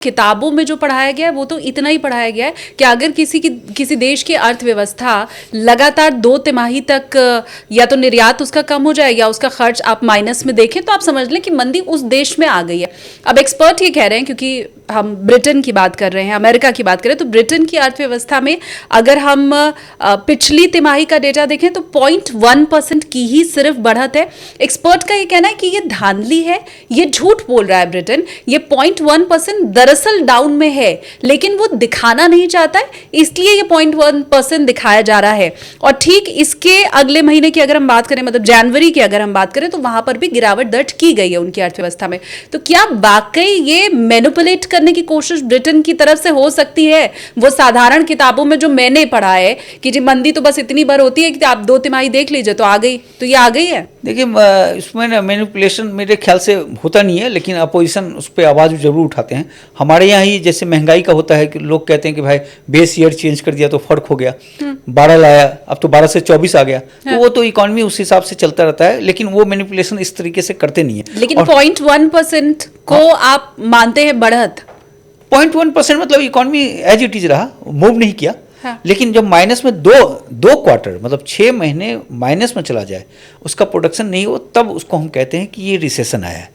किताबों में जो पढ़ाया गया है वो तो इतना ही पढ़ाया गया है कि अगर किसी देश की अर्थव्यवस्था लगातार 2 तिमाही तक या तो निर्यात उसका कम हो जाए या उसका खर्च आप माइनस में देखें तो आप समझ लें कि मंदी उस देश में आ गई है। अब एक्सपर्ट ये कह रहे हैं, क्योंकि हम ब्रिटेन की बात कर रहे हैं, अमेरिका की बात करें, तो ब्रिटेन की अर्थव्यवस्था में अगर हम पिछली तिमाही का डेटा देखें तो 0.1% की ही सिर्फ बढ़त है। एक्सपर्ट का ये कहना है कि ये धांधली है, ये झूठ बोल रहा है ब्रिटेन। ये 0.1% दरअसल डाउन में है, लेकिन वो दिखाना नहीं चाहता है, इसलिए ये 0.1% दिखाया जा रहा है। और ठीक इसके अगले महीने की अगर हम बात करें, मतलब जनवरी की अगर हम बात करें, तो वहां पर भी गिरावट दर्ज की गई है उनकी अर्थव्यवस्था में। तो क्या वाकई ये मैनिपुलेट करने की कोशिश ब्रिटेन की तरफ से हो सकती है? वो साधारण किताबों में जो मैंने पढ़ा है कि जी मंदी तो बस इतनी बार होती है कि आप 2 तिमाही देख लीजिए तो आ गई, तो ये आ गई है। देखिए, इसमें ना मैनिपुलेशन मेरे ख्याल से होता नहीं है, लेकिन अपोजिशन उस पर आवाज़ जरूर उठाते हैं। हमारे यहाँ ही जैसे महंगाई का होता है कि लोग कहते हैं कि भाई बेस ईयर चेंज कर दिया तो फर्क हो गया, 12 लाया अब तो 12 से 24 आ गया, तो वो तो इकोनॉमी उस हिसाब से चलता रहता है, लेकिन वो मैनिपुलेशन इस तरीके से करते नहीं है। लेकिन 0.1% को आप मानते हैं बढ़त? 0.1% मतलब इकोनॉमी एज इट इज रहा, मूव नहीं किया। हाँ। लेकिन जब माइनस में दो क्वार्टर मतलब 6 महीने माइनस में चला जाए, उसका प्रोडक्शन नहीं हो, तब उसको हम कहते हैं कि ये रिसेशन आया है।